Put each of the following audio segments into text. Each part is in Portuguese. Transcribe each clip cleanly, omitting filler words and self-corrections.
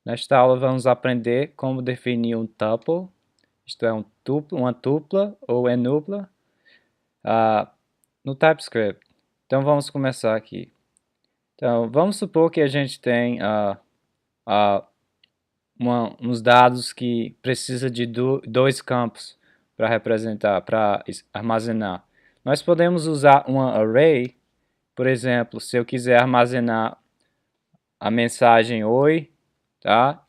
Nesta aula vamos aprender como definir um tuple, isto é, uma tupla ou enupla, no TypeScript. Então vamos começar aqui. Então vamos supor que a gente tem uns dados que precisa de dois campos para representar, para armazenar. Nós podemos usar uma array, por exemplo, se eu quiser armazenar a mensagem oi, tá?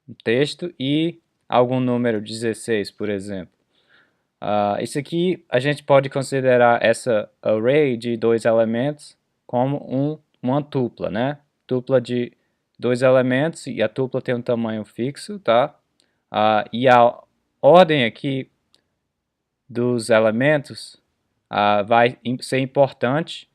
Um texto e algum número 16, por exemplo. Isso aqui a gente pode considerar essa array de dois elementos como uma tupla, né? Tupla de dois elementos e a tupla tem um tamanho fixo, tá? E a ordem aqui dos elementos vai ser importante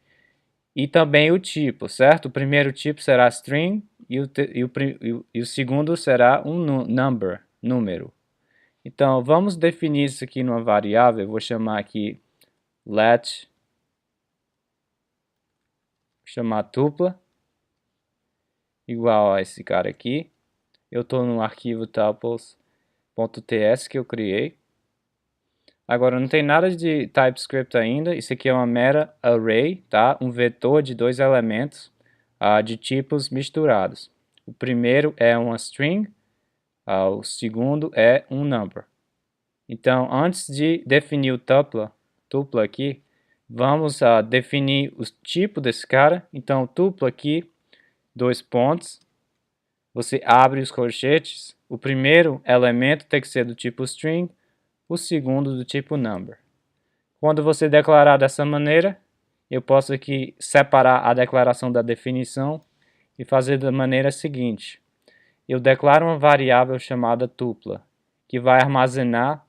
e também o tipo, certo? O primeiro tipo será string e o segundo será um number, número. Então, vamos definir isso aqui numa variável. Eu vou chamar aqui let, chamar tupla, igual a esse cara aqui. Eu estou no arquivo tuples.ts que eu criei. Agora, não tem nada de TypeScript ainda. Isso aqui é uma mera array, tá? Um vetor de dois elementos de tipos misturados. O primeiro é uma string, o segundo é um number. Então, antes de definir o tupla aqui, vamos definir o tipo desse cara. Então, tupla aqui, dois pontos. Você abre os colchetes. O primeiro elemento tem que ser do tipo string, o segundo do tipo number. Quando você declarar dessa maneira, eu posso aqui separar a declaração da definição e fazer da maneira seguinte. Eu declaro uma variável chamada tupla, que vai armazenar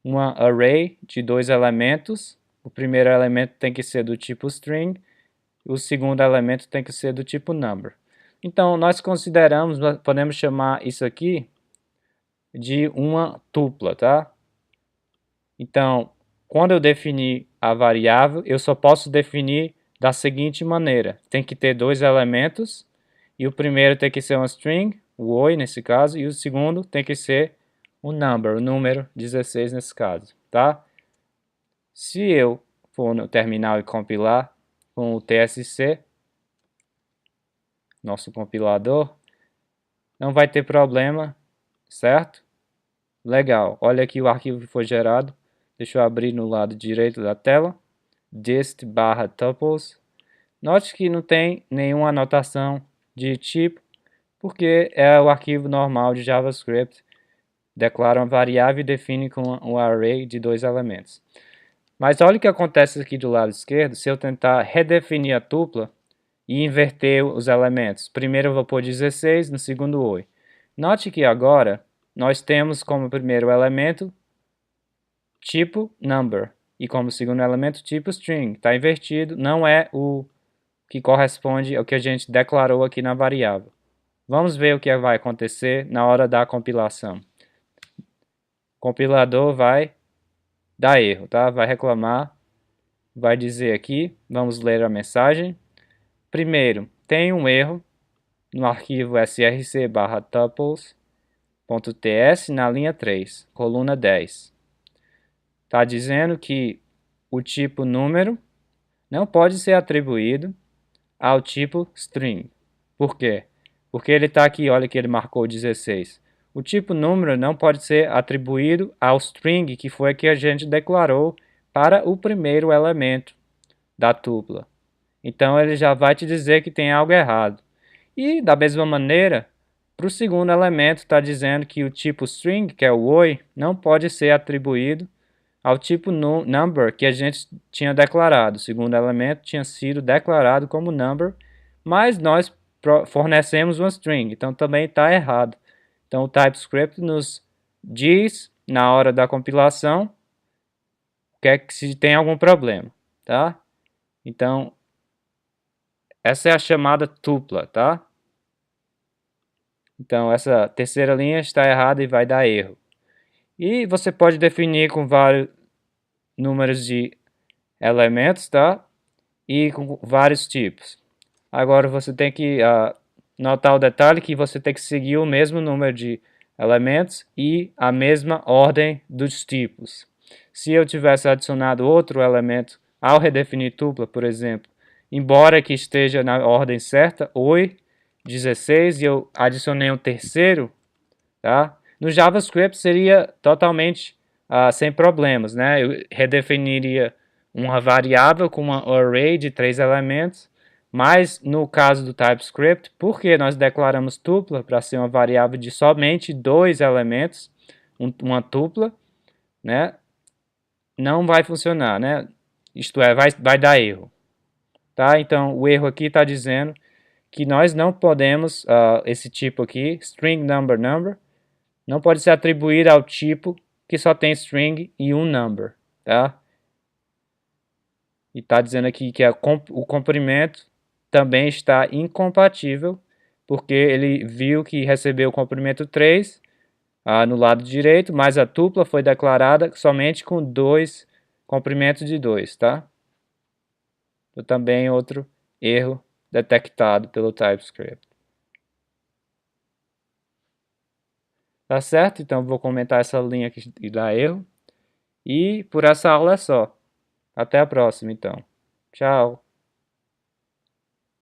uma array de dois elementos. O primeiro elemento tem que ser do tipo string, o segundo elemento tem que ser do tipo number. Então, nós podemos chamar isso aqui de uma tupla, tá? Então, quando eu definir a variável, eu só posso definir da seguinte maneira. Tem que ter dois elementos, e o primeiro tem que ser uma string, o oi nesse caso, e o segundo tem que ser um number, o número 16 nesse caso, tá? Se eu for no terminal e compilar com o TSC, nosso compilador, não vai ter problema, certo? Legal, olha aqui o arquivo que foi gerado. Deixa eu abrir no lado direito da tela. dist/tuples. Note que não tem nenhuma anotação de tipo, porque é o arquivo normal de JavaScript. Declara uma variável e define com um array de dois elementos. Mas olha o que acontece aqui do lado esquerdo, se eu tentar redefinir a tupla e inverter os elementos. Primeiro eu vou pôr 16, no segundo oi. Note que agora nós temos como primeiro elemento tipo number e como segundo elemento tipo string. Está invertido, não é o que corresponde ao que a gente declarou aqui na variável. Vamos ver o que vai acontecer na hora da compilação. O compilador vai dar erro, tá? Vai reclamar, vai dizer aqui, vamos ler a mensagem. Primeiro, tem um erro no arquivo src/tuples.ts na linha 3, coluna 10. Está dizendo que o tipo número não pode ser atribuído ao tipo string. Por quê? Porque ele está aqui, olha que ele marcou 16. O tipo número não pode ser atribuído ao string, que foi que a gente declarou para o primeiro elemento da tupla. Então ele já vai te dizer que tem algo errado. E da mesma maneira, para o segundo elemento está dizendo que o tipo string, que é o oi, não pode ser atribuído ao tipo number que a gente tinha declarado. O segundo elemento tinha sido declarado como number, mas nós fornecemos uma string, então também está errado. Então o TypeScript nos diz na hora da compilação que se tem algum problema, tá? Então essa é a chamada tupla, tá? Então essa terceira linha está errada e vai dar erro. E você pode definir com vários números de elementos, tá? E com vários tipos. Agora você tem que notar o detalhe que você tem que seguir o mesmo número de elementos e a mesma ordem dos tipos. Se eu tivesse adicionado outro elemento ao redefinir tupla, por exemplo, embora que esteja na ordem certa, 8, 16, e eu adicionei um terceiro, tá? No JavaScript seria totalmente sem problemas, né? Eu redefiniria uma variável com uma array de 3 elementos, mas no caso do TypeScript, porque nós declaramos tupla para ser uma variável de somente 2 elementos, uma tupla, né? Não vai funcionar, né? Isto é, vai dar erro, tá? Então, o erro aqui está dizendo que nós não podemos, esse tipo aqui, string number number, não pode ser atribuído ao tipo que só tem string e um number, tá? E está dizendo aqui que o comprimento também está incompatível, porque ele viu que recebeu o comprimento 3 no lado direito, mas a tupla foi declarada somente com 2 comprimentos de 2, tá? Então, também outro erro detectado pelo TypeScript. Tá certo? Então vou comentar essa linha aqui e dar erro. E por essa aula é só. Até a próxima, então. Tchau.